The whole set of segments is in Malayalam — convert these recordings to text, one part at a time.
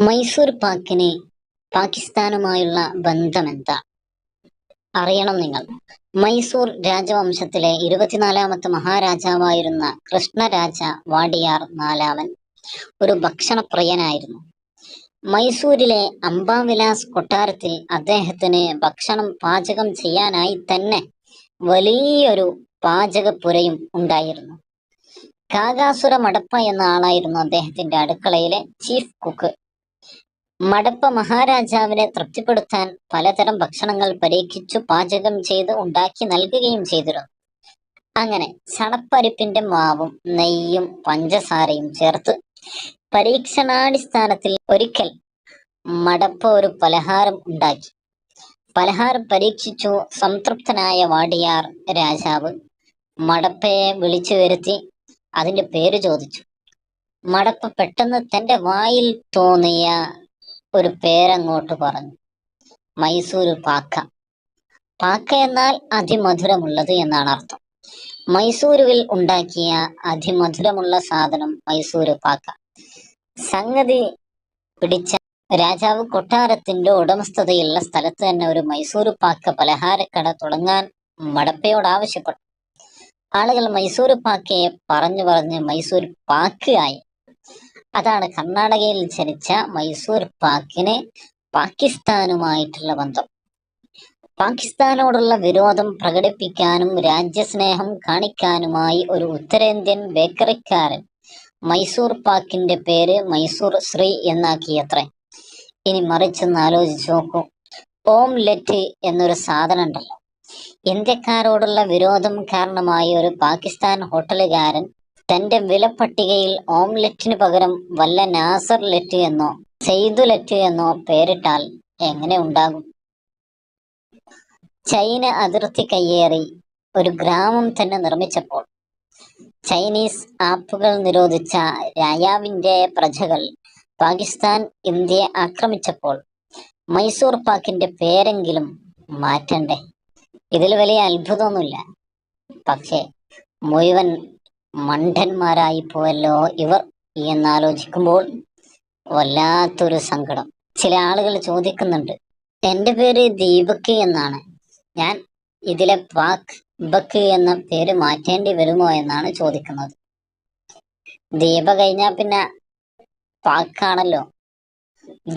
മൈസൂർ പാക്കിന് പാകിസ്ഥാനുമായുള്ള ബന്ധമെന്താ? അറിയണം നിങ്ങൾ. മൈസൂർ രാജവംശത്തിലെ 24ാമത്തെ മഹാരാജാവായിരുന്ന കൃഷ്ണരാജ വാഡിയാർ നാലാമൻ ഒരു ഭക്ഷണപ്രിയനായിരുന്നു. മൈസൂരിലെ അംബാവിലാസ് കൊട്ടാരത്തിൽ അദ്ദേഹത്തിന് ഭക്ഷണം പാചകം ചെയ്യാനായി തന്നെ വലിയൊരു പാചകപ്പുരയും ഉണ്ടായിരുന്നു. കാകാസുര മടപ്പ എന്ന ആളായിരുന്നു അദ്ദേഹത്തിന്റെ അടുക്കളയിലെ ചീഫ് കുക്ക്. മടപ്പ മഹാരാജാവിനെ തൃപ്തിപ്പെടുത്താൻ പലതരം ഭക്ഷണങ്ങൾ പരീക്ഷിച്ചു പാചകം ചെയ്ത് ഉണ്ടാക്കി നൽകുകയും ചെയ്തിരുന്നു. അങ്ങനെ ചണപ്പരിപ്പിന്റെ മാവും നെയ്യും പഞ്ചസാരയും ചേർത്ത് പരീക്ഷണാടിസ്ഥാനത്തിൽ ഒരിക്കൽ മടപ്പ ഒരു പലഹാരം ഉണ്ടാക്കി. പലഹാരം പരീക്ഷിച്ചു സംതൃപ്തനായ വാഡിയാർ രാജാവ് മടപ്പയെ വിളിച്ചു വരുത്തി അതിന്റെ പേര് ചോദിച്ചു. മടപ്പ പെട്ടെന്ന് തന്റെ വായിൽ തോന്നിയ ഒരു പേരങ്ങോട്ട് പറഞ്ഞു. മൈസൂർ പാക്ക. പാക്ക എന്നാൽ അതിമധുരമുള്ളത് എന്നാണ് അർത്ഥം. മൈസൂരുവിൽ ഉണ്ടാക്കിയ അതിമധുരമുള്ള സാധനം മൈസൂർ പാക്ക. സംഗതി പിടിച്ച രാജാവ് കൊട്ടാരത്തിന്റെ ഉടമസ്ഥതയുള്ള സ്ഥലത്ത് തന്നെ ഒരു മൈസൂർ പാക്ക പലഹാരക്കട തുടങ്ങാൻ മടപ്പയോട് ആവശ്യപ്പെട്ടു. ആളുകൾ മൈസൂർ പാക്കയെ പറഞ്ഞു മൈസൂർ പാക്ക് ആയി. അതാണ് കർണാടകയിൽ ജനിച്ച മൈസൂർ പാക്കിന് പാകിസ്ഥാനുമായിട്ടുള്ള ബന്ധം. പാകിസ്ഥാനോടുള്ള വിരോധം പ്രകടിപ്പിക്കാനും രാജ്യസ്നേഹം കാണിക്കാനുമായി ഒരു ഉത്തരേന്ത്യൻ ബേക്കറിക്കാരൻ മൈസൂർ പാക്കിന്റെ പേര് മൈസൂർ ശ്രീ എന്നാക്കിയത്രേ. ഇനി മറിച്ചൊന്ന് ആലോചിച്ച് നോക്കൂ. ഓംലെറ്റ് എന്നൊരു സാധനം ഉണ്ടല്ലോ. ഇന്ത്യക്കാരോടുള്ള വിരോധം കാരണമായി ഒരു പാകിസ്ഥാൻ ഹോട്ടലുകാരൻ തന്റെ വിലപ്പട്ടികയിൽ ഓംലെറ്റിന് പകരം വല്ല നാസർ ലെറ്റ് എന്നോ സെയ്തുലെറ്റ് എന്നോ പേരിട്ടാൽ എങ്ങനെ ഉണ്ടാകും? ചൈന അതിർത്തി കയ്യേറി ഒരു ഗ്രാമം തന്നെ നിർമ്മിച്ചപ്പോൾ, ചൈനീസ് ആപ്പുകൾ നിരോധിച്ച രാജാവിന്റെ പ്രജകൾ പാകിസ്ഥാൻ ഇന്ത്യയെ ആക്രമിച്ചപ്പോൾ മൈസൂർ പാക്കിന്റെ പേരെങ്കിലും മാറ്റണ്ടേ? ഇതിൽ വലിയ അത്ഭുതമൊന്നുമില്ല. പക്ഷേ മുഴുവൻ മണ്ടന്മാരായി പോയല്ലോ ഇവർ എന്നാലോചിക്കുമ്പോൾ വല്ലാത്തൊരു സങ്കടം. ചില ആളുകൾ ചോദിക്കുന്നുണ്ട്, എന്റെ പേര് ദീപക് എന്നാണ്, ഞാൻ ഇതിലെ പാക് ബക്ക് എന്ന പേര് മാറ്റേണ്ടി വരുമോ എന്നാണ് ചോദിക്കുന്നത്. ദീപ കഴിഞ്ഞാൽ പിന്നെ പാക്കാണല്ലോ,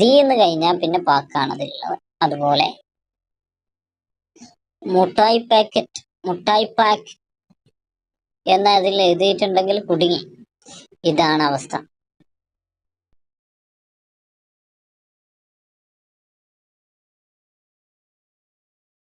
ദീ എന്ന് കഴിഞ്ഞാൽ പിന്നെ പാക്കാണതിലുള്ളത്. അതുപോലെ മുട്ടായി പാക്ക് എന്നതിൽ എഴുതിയിട്ടുണ്ടെങ്കിൽ കുടുങ്ങി. ഇതാണ് അവസ്ഥ.